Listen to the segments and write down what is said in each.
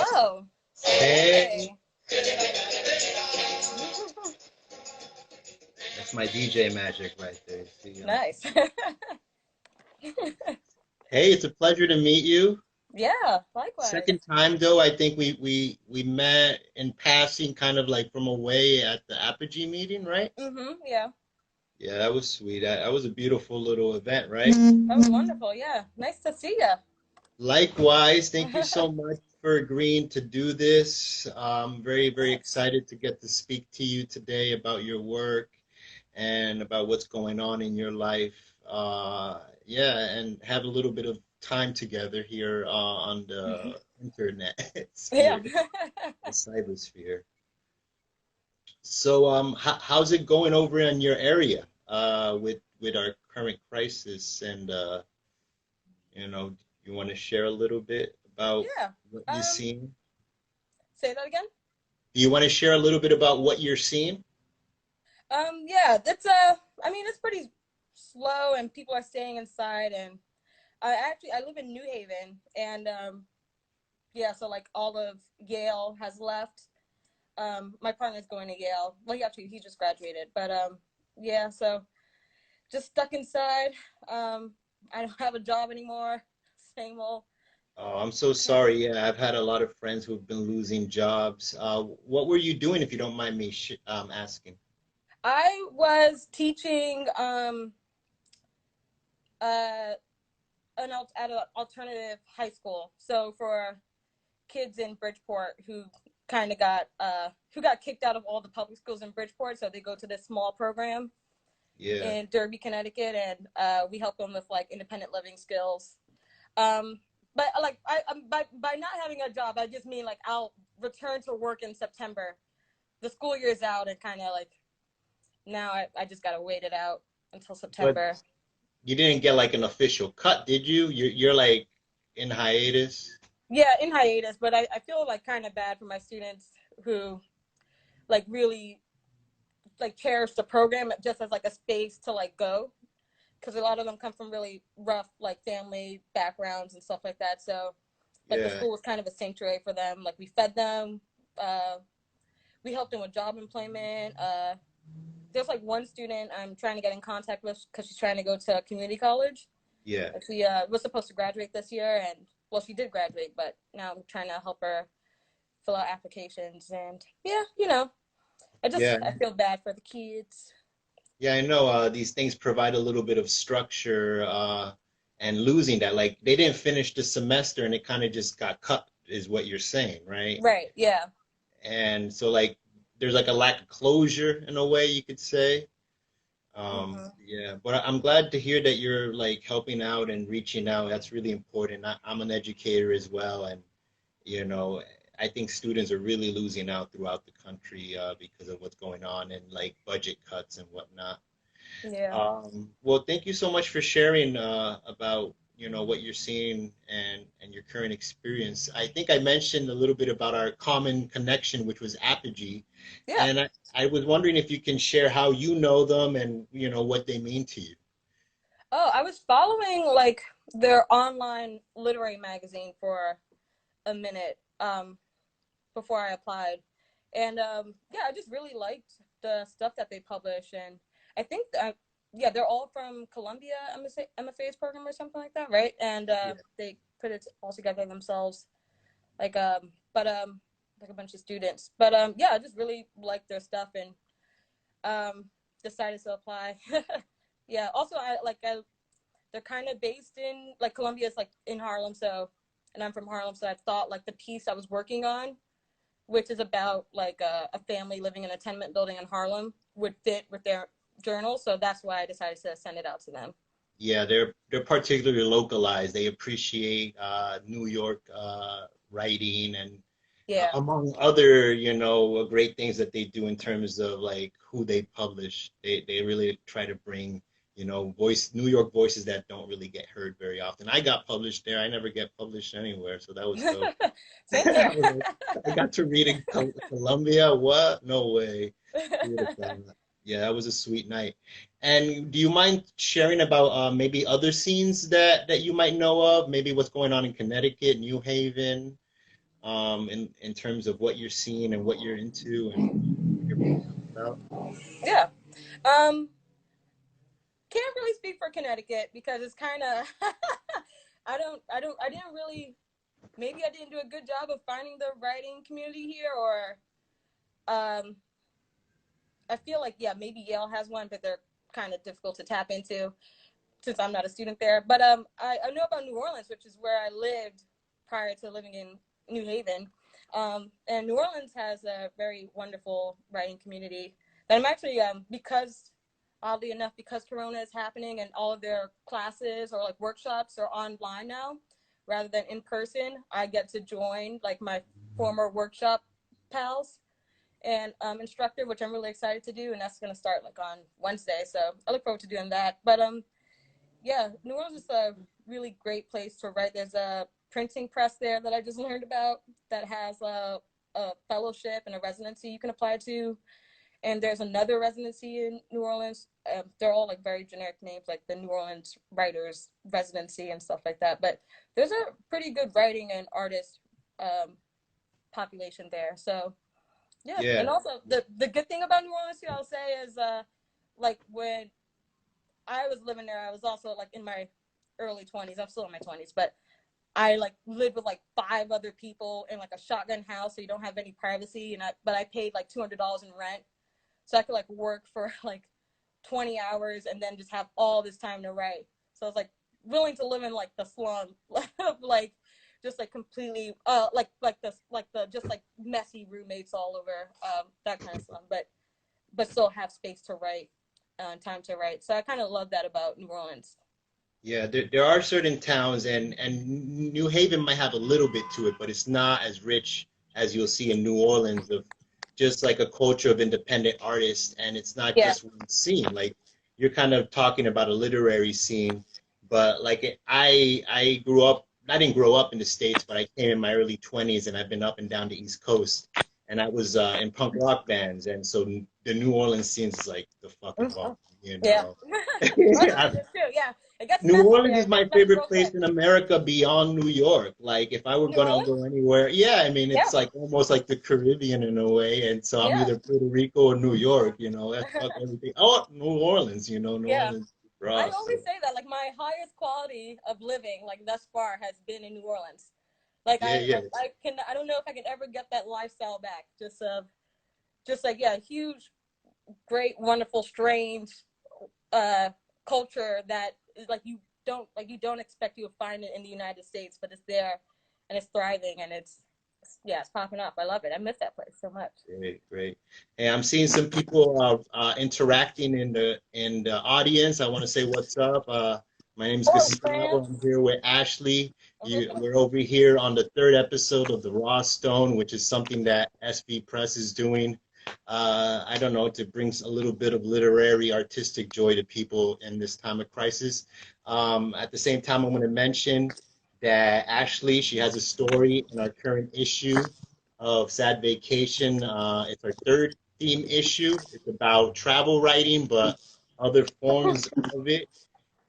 Hello. Hey, Hey. that's my DJ magic right there. See, Nice. hey, it's a pleasure to meet you. Yeah, likewise. Second time though, I think we met in passing, kind of like from away at the Apogee meeting, right? Yeah. Yeah, that was sweet. That was a beautiful little event, right? That was wonderful. Yeah. Nice to see you. Likewise, thank you so much for agreeing to do this. Of Very course. excited to get to speak to you today about your work and about what's going on in your life. Yeah, and have a little bit of time together here on the internet Yeah. sphere, the cybersphere. So, how's it going over in your area with our current crisis? And you want to share a little bit about Yeah. what you've Um, seen? say that again? Do you want to share a little bit about what you're seeing? Yeah, I mean it's pretty slow and people are staying inside and I live in New Haven and yeah, so like all of Yale has left. My partner's going to Yale. Well, he just graduated, but yeah, so just stuck inside. Um, I don't have a job anymore. Same old. Oh, I'm so Yeah. sorry. Yeah, I've had a lot of friends who've been losing jobs. What were you doing, if you don't mind me sh asking? I was teaching uh, at an alternative high school. So for kids in Bridgeport who got kicked out of all the public schools in Bridgeport, so they go to this small program Yeah, in Derby, Connecticut, and we help them with like independent living skills. Um, but like by not having a job, I just mean like I'll return to work in September. The school year's out, and kind of like now I just gotta wait it out until but September. you didn't get like an official cut, did you? You're like in hiatus. Yeah, in hiatus, but I feel like kind of bad for my students who like really like cherish the program just as like a space to like go, because a lot of them come from really rough like family backgrounds and stuff like that. So like the Yeah, school was kind of a sanctuary for them. Like we fed them, uh, we helped them with job employment. There's like one student I'm trying to get in contact with because she's trying to go to community college. yeah, And she was supposed to graduate this year, and well, she did graduate, but now I'm trying to help her fill out applications. And yeah, yeah, I feel bad for the kids. yeah. I know these things provide a little bit of structure, and losing that, like they didn't finish the semester and it kind of just got cut, is what you're saying, right? Right? Yeah. And so like there's like a lack of closure in a way you could say. Hmm. Yeah, but I'm glad to hear that you're like helping out and reaching out. That's really important. I'm an educator as well, and you know, I think students are really losing out throughout the country because of what's going on and like budget cuts and whatnot. Yeah. Well, thank you so much for sharing about what you're seeing and your current experience. I think I mentioned a little bit about our common connection, which was Apogee, Yeah. and I was wondering if you can share how you know them and what they mean to you. Oh, I was following like their online literary magazine for a minute before I applied, and yeah, I just really liked the stuff that they publish, and I think that yeah, they're all from Columbia MFA's program or something like that, right? And Yeah, they put it all together themselves, like like a bunch of students. But yeah, I just really liked their stuff and um decided to apply. Yeah. Also, they're kind of based in like Columbia's like in Harlem, so and I'm from Harlem, so I thought like the piece I was working on, which is about like a family living in a tenement building in Harlem, would fit with their journal. So that's why I decided to send it out to them. yeah, they're particularly localized. They appreciate New York writing and Yeah. among other, great things that they do in terms of like who they publish. They really try to bring, New York voices that don't really get heard very often. I got published there. I never get published anywhere, so that was dope. Same here. I was like, I got to read in Columbia. What? No way. Who would have thought that? Yeah, that was a sweet night. And do you mind sharing about maybe other scenes that you might know of? Maybe what's going on in Connecticut, New Haven? in terms of what you're seeing and what you're into and what you're about? Yeah. Can't really speak for Connecticut because it's kind of I didn't really, maybe I didn't do a good job of finding the writing community here, or um I feel like, yeah, maybe Yale has one, but they're kind of difficult to tap into since I'm not a student there. But I know about New Orleans, which is where I lived prior to living in New Haven. And New Orleans has a very wonderful writing community that I'm actually, because oddly enough, because Corona is happening and all of their classes or like workshops are online now rather than in person, I get to join like my former workshop pals and instructor, which I'm really excited to do, and that's going to start like on Wednesday. So I look forward to doing that. But yeah, New Orleans is a really great place to write. There's a printing press there that I just learned about that has a fellowship and a residency you can apply to. And there's another residency in New Orleans. They're all like very generic names, like the New Orleans Writers Residency and stuff like that. But there's a pretty good writing and artist um, population there. So yeah, and Yeah. also the good thing about New Orleans, too, I'll say, is like when I was living there, I was also like in my early 20s. I'm still in my 20s, but I like lived with like 5 other people in like a shotgun house, so you don't have any privacy. But I paid like $200 in rent, so I could like work for like 20 hours and then just have all this time to write. So I was like willing to live in like the slum, like just like completely like the just like messy roommates all over, that kind of slum, but still have space to write, time to write. So I kind of love that about New Orleans. Yeah, there are certain towns, and New Haven might have a little bit to it, but it's not as rich as you'll see in New Orleans of just like a culture of independent artists, and it's not Yeah. just one scene. Like you're kind of talking about a literary scene, but like I grew up, I didn't grow up in the States, but I came in my early 20s, and I've been up and down the East Coast, and I was in punk rock bands, and so the New Orleans scene is like the fucking bomb, you Yeah. know. Orlando is too. Yeah, it gets New messy Orleans there. is It my gets messy favorite real place quick. in America beyond New York. Like if I were New gonna go Orleans. anywhere, yeah, I mean Yeah. it's like almost like the Caribbean in a way. And so I'm Yeah. either Puerto Rico or New York, you know, that's fuck everything. Oh, New Orleans, you know, New Yeah. Orleans for I us. always say that like my highest quality of living like thus far has been in New Orleans. Like Yeah, yeah. I don't know if I can ever get that lifestyle back. Just like, yeah, huge, great, wonderful, strange uh culture that is like you don't expect you to find it in the United States, but it's there and it's thriving and yeah, it's popping up. I love it. I miss that place so much. Great, great. Hey, I'm seeing some people interacting in the audience. I want to say what's up. My name is Oh, Gustavo. France. I'm here with Ashley. We're over here on the third episode of the Raw Stone, which is something that SB Press is doing. I don't know, to bring a little bit of literary, artistic joy to people in this time of crisis. At the same time, I want to mention that Ashley, she has a story in our current issue of Sad Vacation. It's our third theme issue. It's about travel writing, but other forms of it.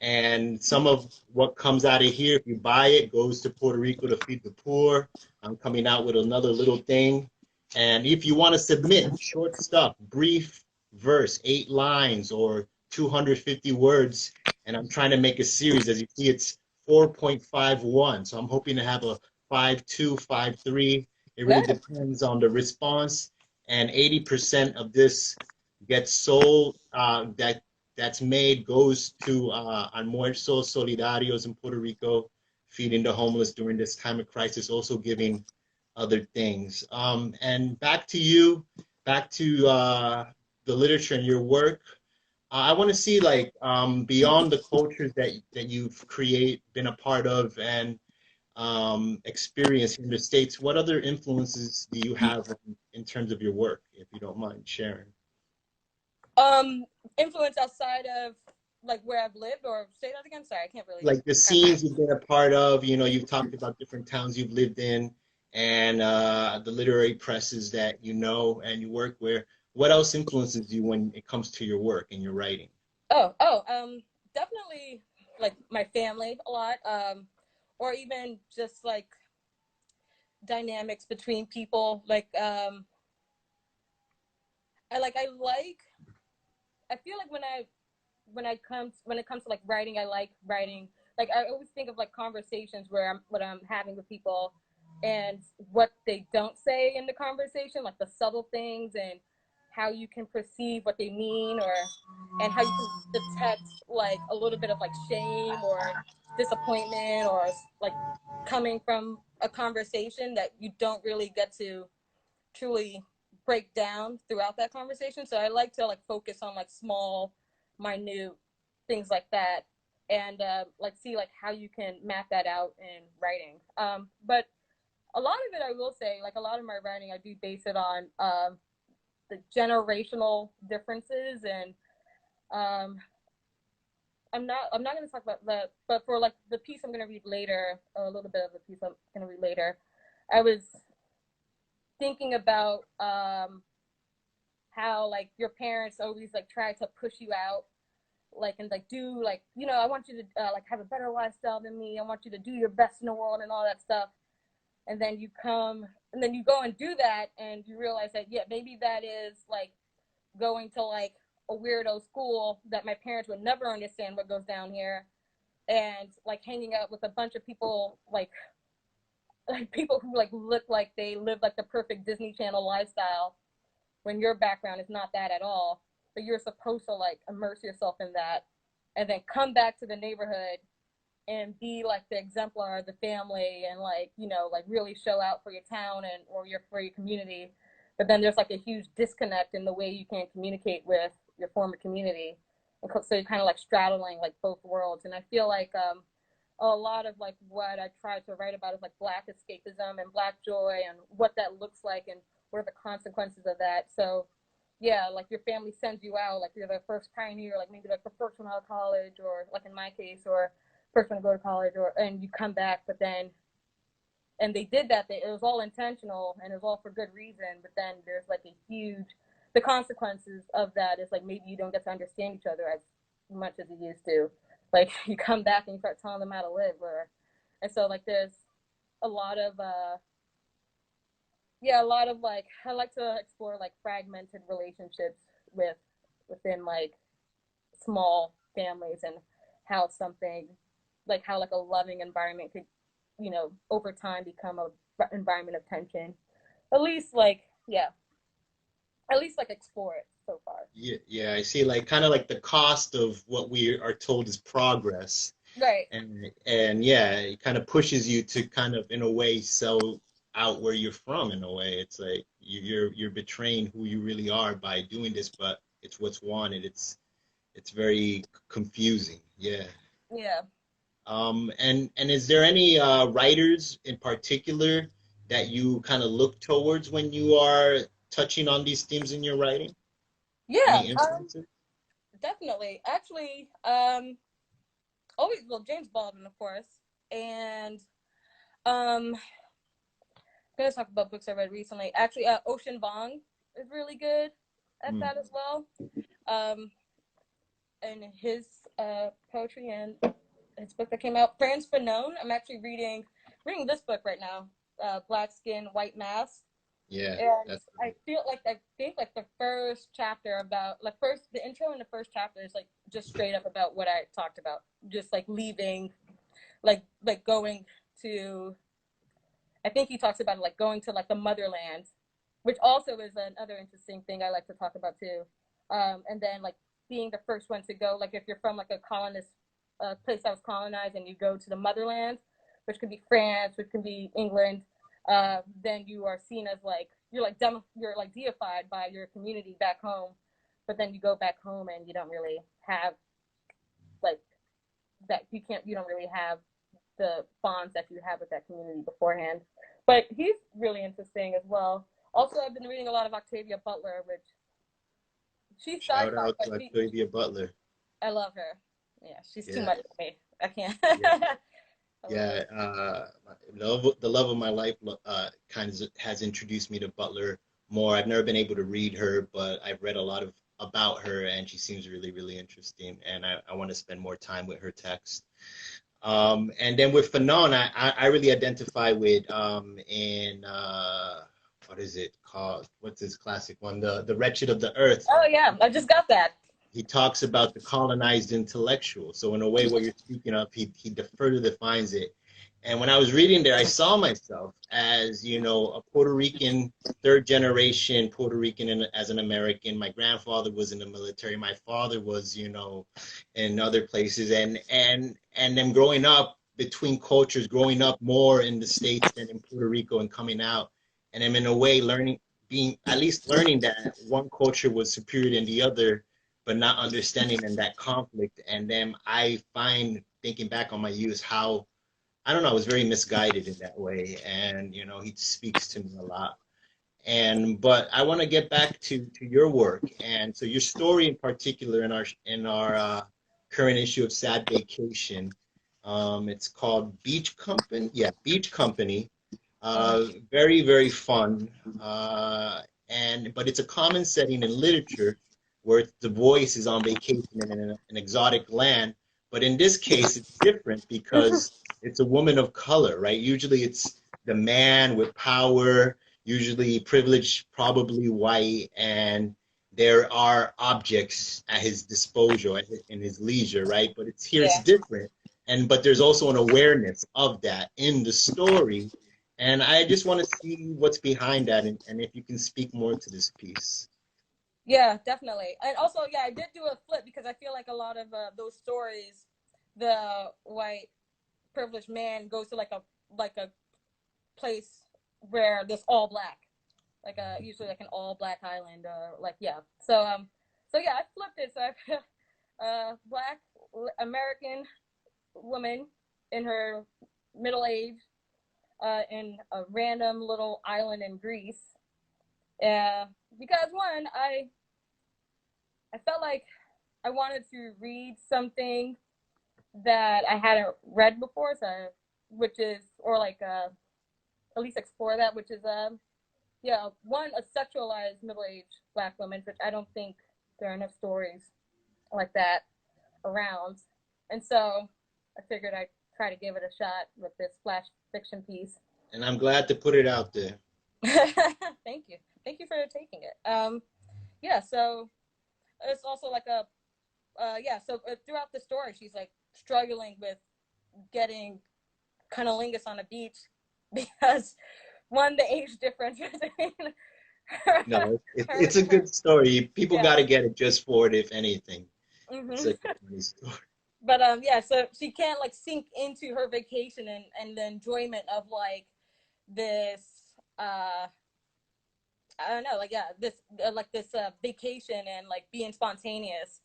And some of what comes out of here, if you buy it, goes to Puerto Rico to feed the poor. I'm coming out with another little thing. And if you want to submit short stuff, brief verse, 8 lines or 250 words, and I'm trying to make a series. As you see, it's 4.51. So I'm hoping to have a 5.2, 5.3. It really Nice. depends on the response. And 80% of this gets sold. That's made goes to Almuerzos Solidarios in Puerto Rico, feeding the homeless during this time of crisis, also giving other things. And back to you, back to the literature and your work. I want to see like beyond the cultures that you've been a part of, and experienced in the States. What other influences do you have in terms of your work, if you don't mind sharing? Um, Influence outside of like where I've lived, or say that again. Sorry, I can't really. Like the scenes you've been a part of, you know, you've talked about different towns you've lived in and the literary presses that you know and you work with. What else influences you when it comes to your work and your writing? Definitely like my family a lot. Or even just like dynamics between people. I feel like when it comes to like writing, I like writing. Like I always think of like conversations where I'm having with people, and what they don't say in the conversation, like the subtle things, and how you can perceive what they mean, or and how you can detect like a little bit of like shame or disappointment, or like coming from a conversation that you don't really get to truly break down throughout that conversation. So I like to like focus on like small, minute things like that, and like see like how you can map that out in writing. But a lot of it, I will say, like a lot of my writing, I do base it on the generational differences, and um, I'm not going to talk about that, but for like the piece I'm going to read later, a little bit of the piece I'm going to read later, I was thinking about how like your parents always like try to push you out, like, and like do like, I want you to like have a better lifestyle than me, I want you to do your best in the world and all that stuff. And then you go and do that, and you realize that, yeah, maybe that is like going to like a weirdo school that my parents would never understand what goes down here, and like hanging out with a bunch of people like people who like look like they live like the perfect Disney Channel lifestyle, when your background is not that at all. But you're supposed to like immerse yourself in that, and then come back to the neighborhood and be like the exemplar of the family, and like, like really show out for your town and or your for your community. But then there's like a huge disconnect in the way you can communicate with your former community, and so you're kind of like straddling like both worlds. And I feel like a lot of like what I try to write about is like Black escapism and Black joy, and what that looks like, and what are the consequences of that. So yeah, like your family sends you out, like you're the first pioneer, like maybe like the first one out of college, or like in my case, or first one to go to college, or and you come back, but then and they did that. It was all intentional, and it was all for good reason. But then there's like a huge, the consequences of that is like maybe you don't get to understand each other as much as you used to. Like you come back and you start telling them how to live, or and so like there's a lot of yeah, a lot of like I like to explore like fragmented relationships within like small families, and how something like how like a loving environment could, over time become a environment of tension. At least like, yeah, at least like explore it so far. Yeah, yeah, I see. Like kind of like the cost of what we are told is progress, Right. and yeah, it kind of pushes you to kind of in a way sell out where you're from. In a way, it's like you're betraying who you really are by doing this, but it's what's wanted. It's very confusing. Yeah. Yeah. And is there any writers in particular that you kind of look towards when you are touching on these themes in your writing? Yeah. Any influences? Definitely. Actually, always, well, James Baldwin, of course, and I'm gonna talk about books I read recently. Actually, Ocean Vuong is really good at Mm, that as well. Um, and his poetry, and his book that came out, Franz Fanon. I'm actually reading this book right now, Black Skin, White Mask. yeah, And that's I think like the first chapter about like first the intro in the first chapter is like just straight up about what I talked about, just like leaving, like going to. I think he talks about like going to like the motherland, which also is another interesting thing I like to talk about too. And then like being the first one to go, like if you're from like a colonist place that was colonized, and you go to the motherland, which could be France, which can be England, then you are seen as like you're like deified by your community back home. But then you go back home and you don't really have like that. You don't really have the bonds that you have with that community beforehand. But he's really interesting as well. Also, I've been reading a lot of Octavia Butler, which she's shout sci-fi, out but to Octavia Butler. I love her. Yeah, she's too Yeah, much for me. I can't. yeah, I love her. yeah. The love of my life kind of has introduced me to Butler more. I've never been able to read her, but I've read a lot of about her, and she seems really, really interesting. And I want to spend more time with her text. And then with Fanon, I really identify with in what is it called? What's his classic one? The Wretched of the Earth. Oh yeah, I just got that. He talks about the colonized intellectual. So in a way, what you're speaking of, he further defines it. And when I was reading there, I saw myself as, you know, a Puerto Rican, third generation Puerto Rican as an American. My grandfather was in the military. My father was, you know, in other places. And then growing up between cultures, growing up more in the States than in Puerto Rico and coming out. And I'm in a way learning, being at least learning that one culture was superior than the other, but not understanding in that conflict. And then I find, thinking back on my youth, how, I don't know, I was very misguided in that way. And, you know, he speaks to me a lot. And, but I want to get back to your work. And so your story in particular in our current issue of Sad Vacation, it's called Beach Company. Yeah, Beach Company. Very, very fun. But it's a common setting in literature where the voice is on vacation in an exotic land. But in this case, it's different because it's a woman of color, right? Usually it's the man with power, usually privileged, probably white, and there are objects at his disposal in his leisure, right? But it's here it's Yeah. different. But there's also an awareness of that in the story, and I just want to see what's behind that, and if you can speak more to this piece. Yeah, definitely. And also, yeah, I did do a flip because I feel like a lot of those stories, the white privileged man goes to like a place where there's all black, like a usually like an all black island, or like yeah. So yeah, I flipped it. So I black American woman in her middle age, in a random little island in Greece. Uh, because one, I felt like I wanted to read something that I hadn't read before, so which is or like at least explore that, which is yeah, one, a sexualized middle-aged black woman, which I don't think there are enough stories like that around, and so I figured I'd try to give it a shot with this flash fiction piece. And I'm glad to put it out there. Thank you, thank you for taking it. Yeah, so it's also like a yeah, so throughout the story, she's like struggling with getting cunnilingus on a beach because one, the age difference between her, No, her it's a good story. People got yeah. to get it just for it, if anything. It's Hmm. a good funny story. But yeah, so she can't like sink into her vacation and the enjoyment of like this uh I don't know, like yeah, this like this vacation and like being spontaneous,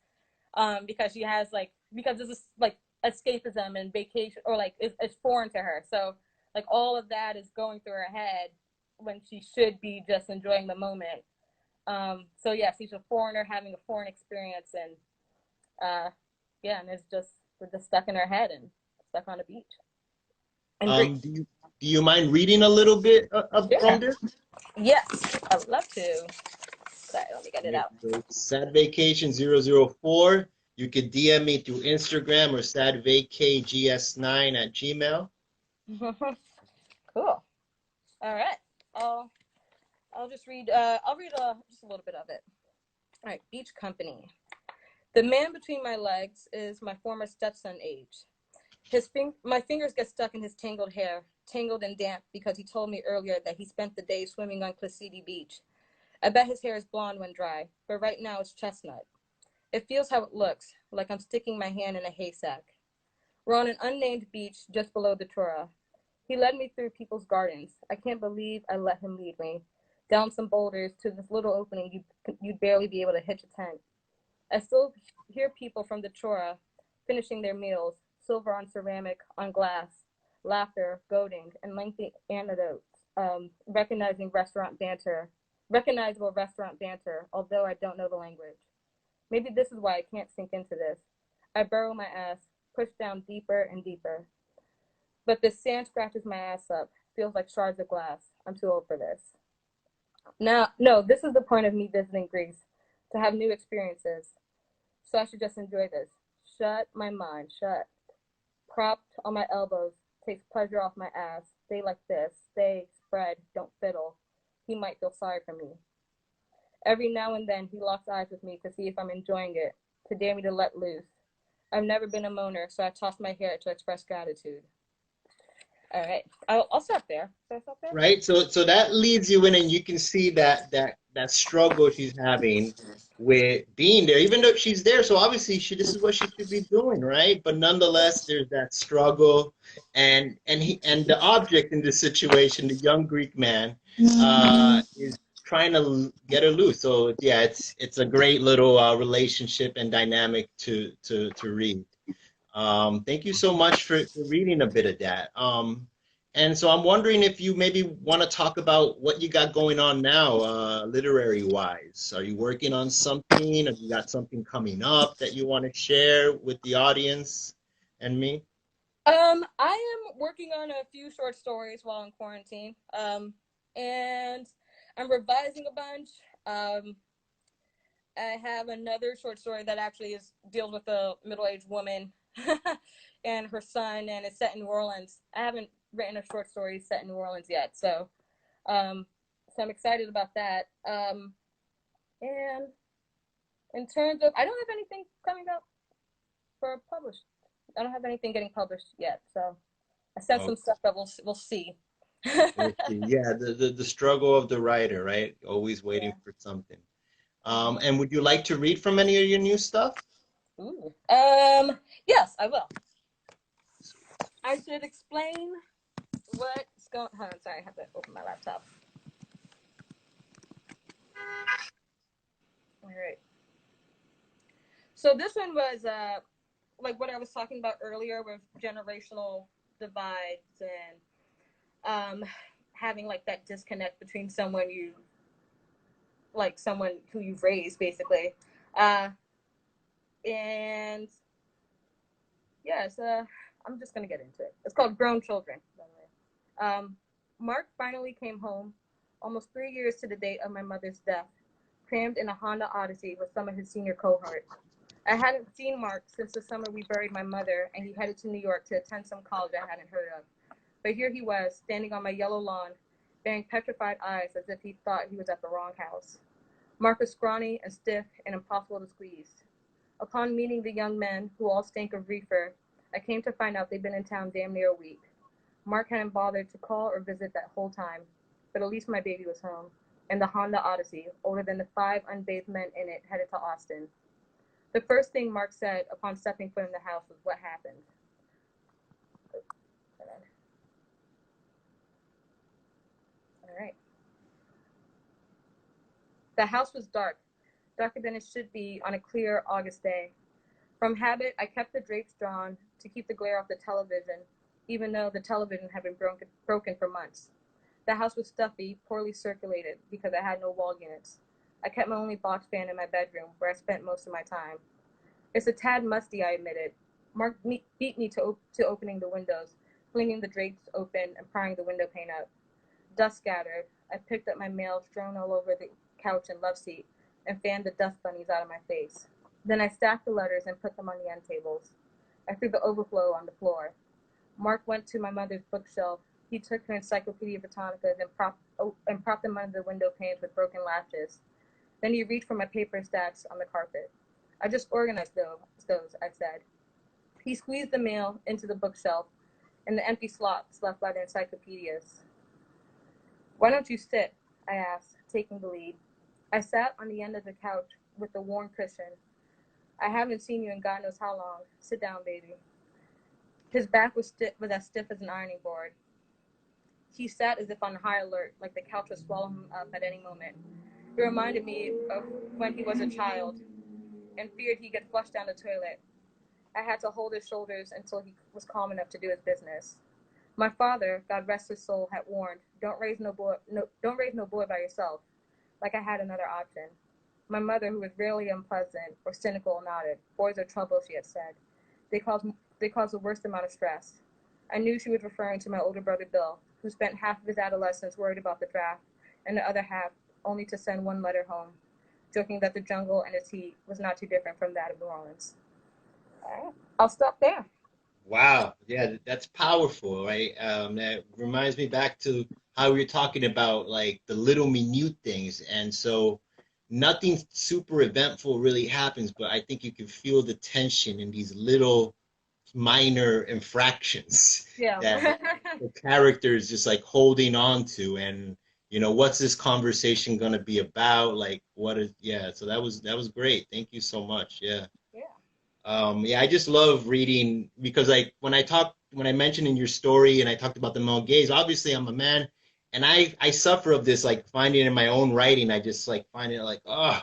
because she has like because this is like escapism and vacation, or like it's foreign to her, so like all of that is going through her head when she should be just enjoying the moment. So yeah, she's a foreigner having a foreign experience, and yeah, and it's just we're just stuck in her head and stuck on a beach in Um, Greece. do you do you mind reading a little bit Yeah. from this? Yes, I would love to. Sorry, let me get it Right, out. so Sad Vacation 004. You could DM me through Instagram or sadvacgs9 at Gmail. Cool. All right. I'll I'll just read. I'll read just a little bit of it. All right. Beach company. The man between my legs is my former stepson age. My fingers get stuck in his tangled hair, tangled and damp because he told me earlier that he spent the day swimming on Clasidi Beach. I bet his hair is blonde when dry, but right now it's chestnut. It feels how it looks, like I'm sticking my hand in a haystack. We're on an unnamed beach just below the Tura. He led me through people's gardens. I can't believe I let him lead me. Down some boulders to this little opening you'd barely be able to hitch a tent. I still hear people from the Chora finishing their meals, silver on ceramic, on glass, laughter, goading, and lengthy anecdotes, recognizable restaurant banter, although I don't know the language. Maybe this is why I can't sink into this. I burrow my ass, push down deeper and deeper. But this sand scratches my ass up, feels like shards of glass. I'm too old for this. Now, no, this is the point of me visiting Greece, to have new experiences. So I should just enjoy this. Shut my mind, shut. cropped on my elbows, takes pleasure off my ass. Stay like this. Stay, spread, don't fiddle. He might feel sorry for me. Every now and then he locks eyes with me to see if I'm enjoying it, to dare me to let loose. I've never been a moaner, so I toss my hair to express gratitude. All right, I'll stop there. Should I stop there? Right. So that leads you in, and you can see that struggle she's having with being there, even though she's there. So obviously, this is what she should be doing, right? But nonetheless, there's that struggle, and the object in this situation, the young Greek man, is trying to get her loose. So yeah, it's a great little relationship and dynamic to read. Thank you so much for reading a bit of that. And so I'm wondering if you maybe want to talk about what you got going on now, literary wise. Are you working on something? Have you got something coming up that you want to share with the audience and me? I am working on a few short stories while in quarantine. And I'm revising a bunch. I have another short story that actually deals with a middle-aged woman and her son, and it's set in New Orleans. I haven't written a short story set in New Orleans yet, so I'm excited about that. And in terms of, I don't have anything coming up for published. I don't have anything getting published yet, so I sent Oh, some stuff that we'll see. we'll see. Yeah, the struggle of the writer, right? Always waiting Yeah. for something. And would you like to read from any of your new stuff? Ooh. Yes, I will. I should explain what's going. Hold on, sorry, I have to open my laptop. All right. So this one was like what I was talking about earlier with generational divides and having like that disconnect between someone who you've raised basically. Uh, and yes, I'm just gonna get into it. It's called Grown Children, by the way. Mark finally came home, almost 3 years to the date of my mother's death, crammed in a Honda Odyssey with some of his senior cohort. I hadn't seen Mark since the summer we buried my mother, and he headed to New York to attend some college I hadn't heard of. But here he was, standing on my yellow lawn, bearing petrified eyes as if he thought he was at the wrong house. Mark was scrawny and stiff and impossible to squeeze. Upon meeting the young men, who all stank of reefer, I came to find out they'd been in town damn near a week. Mark hadn't bothered to call or visit that whole time, but at least my baby was home, and the Honda Odyssey, older than the 5 unbathed men in it, headed to Austin. The first thing Mark said upon stepping foot in the house was what happened. All right. The house was dark, darker than it should be on a clear August day. From habit, I kept the drapes drawn to keep the glare off the television, even though the television had been broken for months. The house was stuffy, poorly circulated, because I had no wall units. I kept my only box fan in my bedroom, where I spent most of my time. It's a tad musty, I admitted. Mark beat me to opening the windows, flinging the drapes open and prying the window pane up. Dust scattered. I picked up my mail strewn all over the couch and love seat and fanned the dust bunnies out of my face. Then I stacked the letters and put them on the end tables. I threw the overflow on the floor. Mark went to my mother's bookshelf. He took her Encyclopedia Britannicas and propped them under the window panes with broken latches. Then he reached for my paper stacks on the carpet. I just organized those, I said. He squeezed the mail into the bookshelf and the empty slots left by the encyclopedias. Why don't you sit? I asked, taking the lead. I sat on the end of the couch with the worn cushion. I haven't seen you in God knows how long. Sit down, baby. His back was as stiff as an ironing board. He sat as if on high alert, like the couch would swallow him up at any moment. It reminded me of when he was a child and feared he'd get flushed down the toilet. I had to hold his shoulders until he was calm enough to do his business. My father, God rest his soul, had warned, don't raise no boy by yourself, like I had another option. My mother, who was rarely unpleasant or cynical, nodded. Boys are trouble, she had said. They cause the worst amount of stress. I knew she was referring to my older brother Bill, who spent half of his adolescence worried about the draft, and the other half only to send one letter home, joking that the jungle and its heat was not too different from that of New Orleans. All right, I'll stop there. Wow. Yeah, that's powerful, right? That reminds me back to how we were talking about like the little minute things. And so nothing super eventful really happens, but I think you can feel the tension in these little minor infractions Yeah. that the character is just like holding on to. And what's this conversation going to be about? Like what is, yeah, so that was great. Thank you so much. Yeah. Yeah. Yeah, I just love reading because like when I mentioned in your story and I talked about the male gaze, obviously I'm a man and I suffer of this like finding it in my own writing. I just like find it like, oh,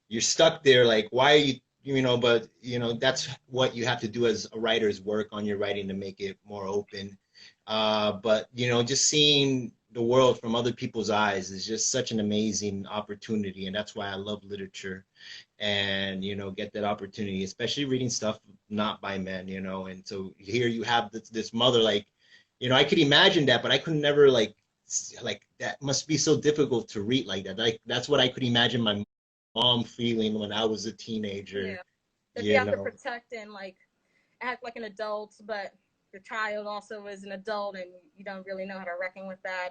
you're stuck there. Like, why are but that's what you have to do as a writer is work on your writing to make it more open. But just seeing the world from other people's eyes is just such an amazing opportunity. And that's why I love literature and get that opportunity, especially reading stuff not by men, and so here you have this mother, like I could imagine that, but I could never like that must be so difficult to read like that. Like that's what I could imagine my mom feeling when I was a teenager, Yeah. That you you have to know. protect and like act like an adult, but your child also is an adult and you don't really know how to reckon with that.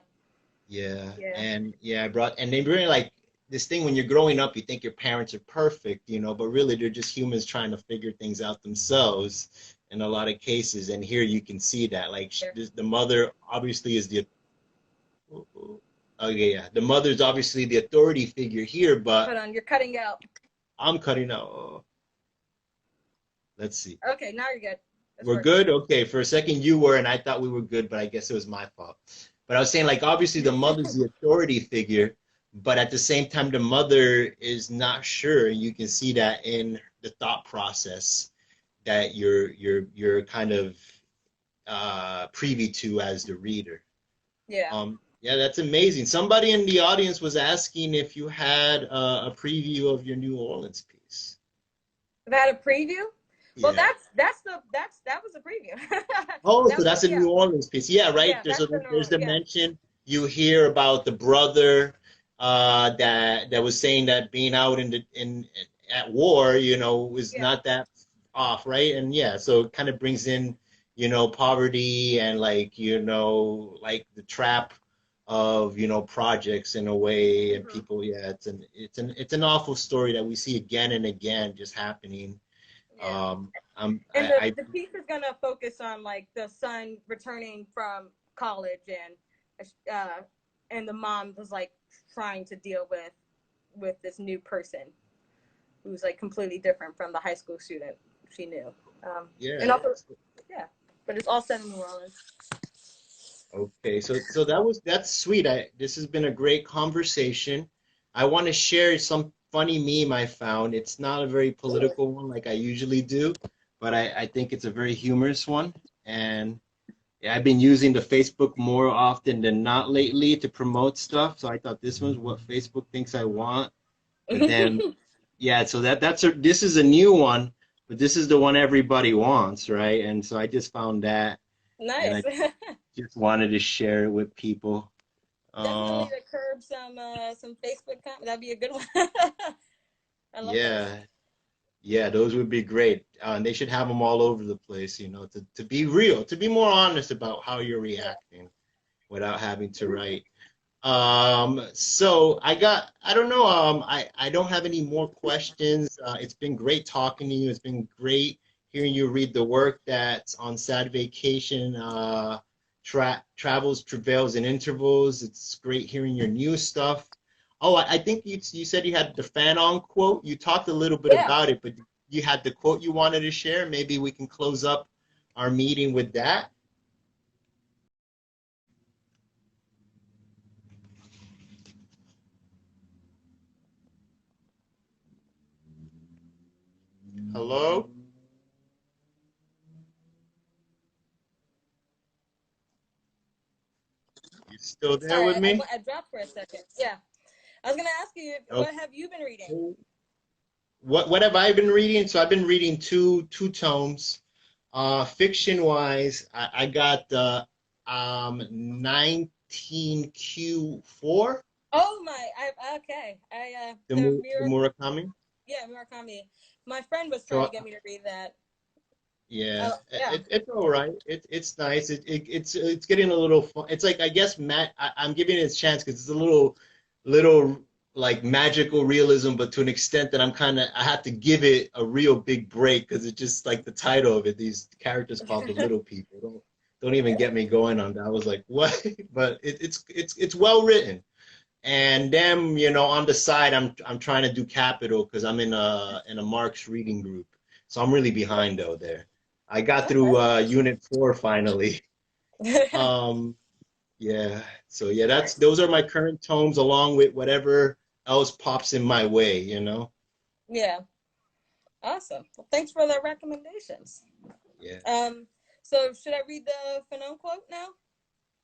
Yeah, Yeah. and yeah, I brought and they bring like this thing when you're growing up, you think your parents are perfect, but really they're just humans trying to figure things out themselves in a lot of cases. And here you can see that, like Yeah. the mother obviously is the okay, yeah, the mother's obviously the authority figure here, but Hold on, you're cutting out. I'm cutting out. Let's see. Okay, now you're good. That's We're working. good? Okay. For a second you were, and I thought we were good, but I guess it was my fault. But I was saying, like, obviously the mother's the authority figure, but at the same time, the mother is not sure. You can see that in the thought process that you're kind of privy to as the reader. Yeah. Yeah, that's amazing. Somebody in the audience was asking if you had a preview of your New Orleans piece. I've had a preview. Well, Yeah. that was a preview. Oh, That so was that's a yeah, New Orleans piece. Yeah, right. yeah. There's That's a the there's normal. the Yeah, mention you hear about the brother that was saying that being out in at war, was yeah. not that off, right? And yeah, so it kind of brings in, poverty and like, like the trap of, projects in a way and Hmm. people, yeah, it's an awful story that we see again and again just happening. Yeah. And I the piece is gonna focus on like the son returning from college and the mom was like trying to deal with this new person who's like completely different from the high school student she knew. And yeah. also, yeah, but it's all set in New Orleans. Okay, so that's sweet. This has been a great conversation. I want to share some funny meme I found. It's not a very political one like I usually do, but I think it's a very humorous one. And yeah, I've been using the Facebook more often than not lately to promote stuff. So I thought this one's what Facebook thinks I want. But then yeah, so this is a new one, but this is the one everybody wants, right? And so I just found that and Nice. I just wanted to share it with people. Definitely Uh, to curb some Facebook comments. That'd be a good one. I love those. yeah, yeah, those would be great. And they should have them all over the place, to be real, to be more honest about how you're Yeah. reacting without having to write. So I don't know, I don't have any more questions. It's been great talking to you. It's been great hearing you read the work that's on Sad Vacation, Travels, Travails, and Intervals. It's great hearing your new stuff. Oh, I think you said you had the fan on quote. You talked a little bit Yeah. about it, but you had the quote you wanted to share. Maybe we can close up our meeting with that. Hello? You still there Sorry, with me? I dropped for a second. Yeah. I was gonna ask you Okay. what have you been reading? What have I been reading? So I've been reading two tomes. Fiction wise, I got 19Q4, Oh my, I okay. I the The mirror. Murakami. Yeah, Murakami. My friend was trying to So get me to read that. Yeah, Yeah. it's all right. It's nice. It's getting a little fun. It's like I guess I'm giving it a chance because it's a little like magical realism, but to an extent that I have to give it a real big break because it's just like the title of it. These characters called the Little People. Don't even get me going on that. I was like, what? But it's well written. And then, on the side, I'm trying to do Capital because I'm in a Marx reading group. So I'm really behind though there. I got through Unit 4 finally. Okay. Um, yeah. So yeah, those are my current tomes along with whatever else pops in my way. Yeah. Awesome. Well, thanks for the recommendations. Yeah. Um, so should I read the Fanon quote now?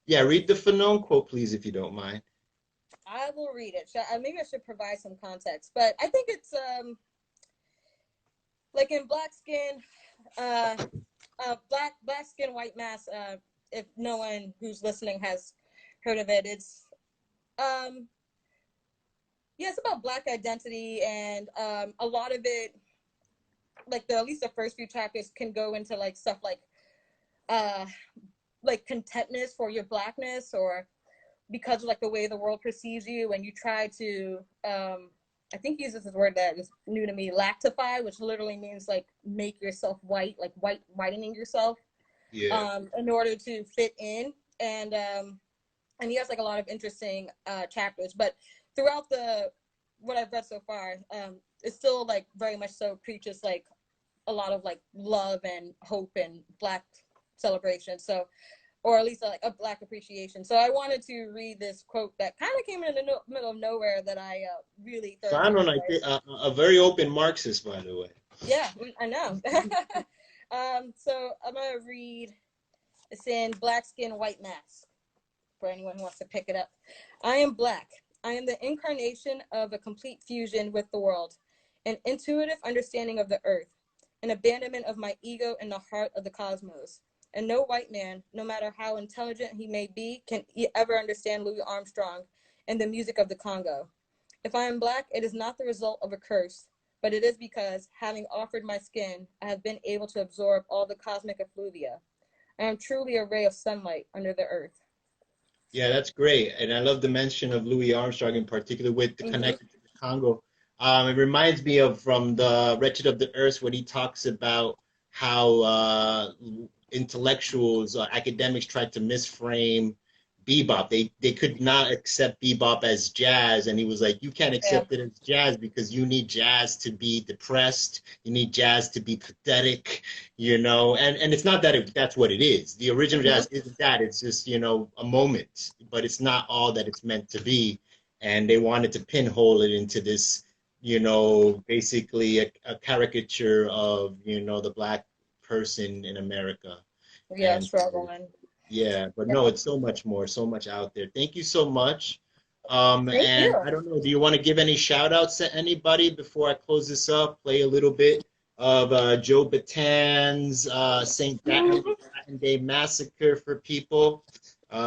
Yeah, read the Fanon quote, please, if you don't mind. I will read it. Maybe I should provide some context, but I think it's like in Black Skin, uh, black skin, white mass. If no one who's listening has heard of it, it's um, yeah, it's about Black identity, and a lot of it, like at least the first few chapters, can go into like stuff uh, like contentness for your Blackness, or because of like the way the world perceives you, and you try to I think he uses this word that is new to me, lactify, which literally means like make yourself white, like whitening yourself Yeah. in order to fit in. And he has like a lot of interesting chapters, but throughout the what I've read so far, it's still like very much so preaches like a lot of like love and hope and Black celebration. So, or at least like a Black appreciation. So I wanted to read this quote that kind of came in the middle of nowhere that I really thoroughly Fanon, I enjoyed. think, a very open Marxist, by the way. Yeah, I know. So I'm gonna read. It's in Black Skin, White Mask for anyone who wants to pick it up. I am Black. I am the incarnation of a complete fusion with the world, an intuitive understanding of the earth, an abandonment of my ego in the heart of the cosmos. And no white man, no matter how intelligent he may be, can ever understand Louis Armstrong and the music of the Congo. If I am Black, it is not the result of a curse, but it is because, having offered my skin, I have been able to absorb all the cosmic effluvia. I am truly a ray of sunlight under the earth. Yeah, that's great. And I love the mention of Louis Armstrong in particular with the Mm-hmm. connection to the Congo. It reminds me of from the Wretched of the Earth when he talks about how intellectuals, academics tried to misframe bebop. They could not accept bebop as jazz, and he was like, "You can't Yeah. accept it as jazz because you need jazz to be depressed. You need jazz to be pathetic, and it's not that that's what it is. The original Mm-hmm. jazz isn't that. It's just a moment, but it's not all that it's meant to be. And they wanted to pinhole it into this, basically a caricature of the Black person in America. Yeah, And struggling. yeah, but no, Yeah. it's so much more, so much out there. Thank you so much. Thank And you. I don't know, do you want to give any shout outs to anybody before I close this up? Play a little bit of Joe Batan's St. Baton Day Massacre for people.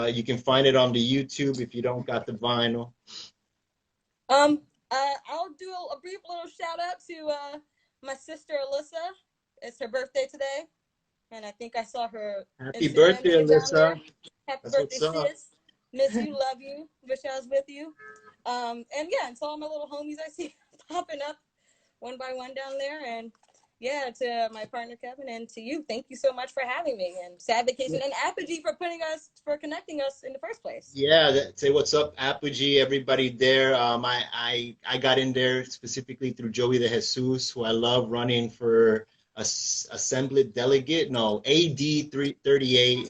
You can find it on the YouTube if you don't got the vinyl. I'll do a brief little shout out to my sister Alyssa. It's her birthday today, and I think I saw her Happy Instagram birthday, name down there. Alyssa. Happy That's birthday, what's up. sis. Miss you, love you. Wish I was with you. And yeah, and to all my little homies I see popping up one by one down there, and yeah, to my partner Kevin, and to you, thank you so much for having me, and Sad Vacation and Apogee for connecting us in the first place. Yeah, say what's up, Apogee, everybody there. I got in there specifically through Joey the Jesus, who I love running for assembly delegate. No, AD 338.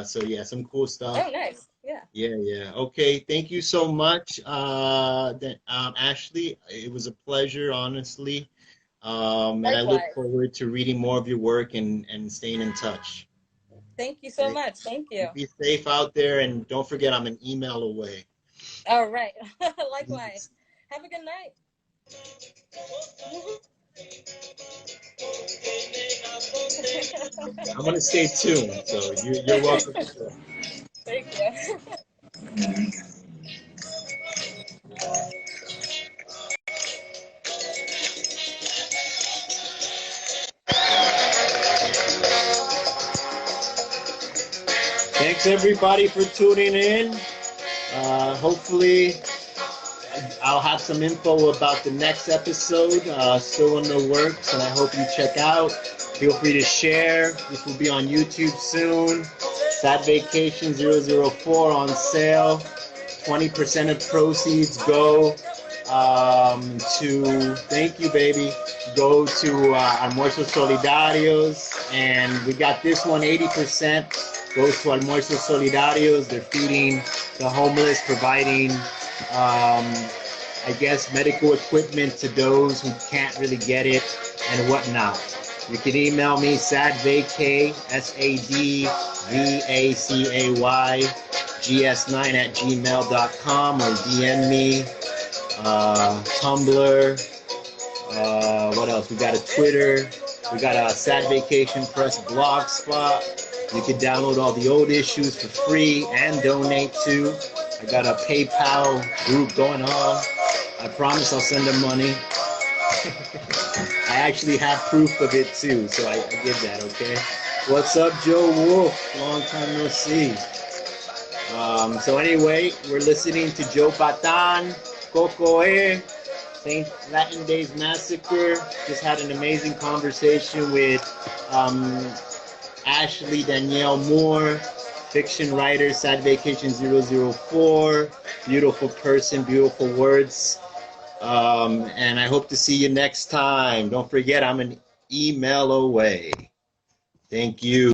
So yeah, some cool Oh, stuff. nice. Yeah. Yeah, yeah. Okay, thank you so much, Ashley. It was a pleasure, honestly. And I look Likewise. forward to reading more of your work and staying in touch. Thank you so Okay? much. Thank you. You be safe out there, and don't forget, I'm an email away. All right. Likewise. Have a good night. I'm gonna stay tuned, so you're welcome to. Thank you. thanks everybody for tuning in. Hopefully I'll have some info about the next episode, still in the works, and I hope you check out. Feel free to share. This will be on YouTube soon. Sad Vacation 004 on sale. 20% of proceeds go to, thank you, baby, go to Almuerzos Solidarios. And we got this one, 80% goes to Almuerzos Solidarios. They're feeding the homeless, providing, I guess, medical equipment to those who can't really get it and whatnot. You can email me, sadvacay, SADVACAY, gs9@gmail.com, or DM me, Tumblr, what else? We got a Twitter, we got a Sad Vacation Press blog spot. You can download all the old issues for free and donate to. I got a PayPal group going on. I promise I'll send them money. I actually have proof of it too, so I give that, okay? What's up, Joe Wolf? Long time no see. So anyway, we're listening to Joe Patan, Cocoe, St. Latin Days Massacre. Just had an amazing conversation with Ashley Danielle Moore, fiction writer, Sad Vacation 004. Beautiful person, beautiful words. And I hope to see you next time. Don't forget, I'm an email away. Thank you.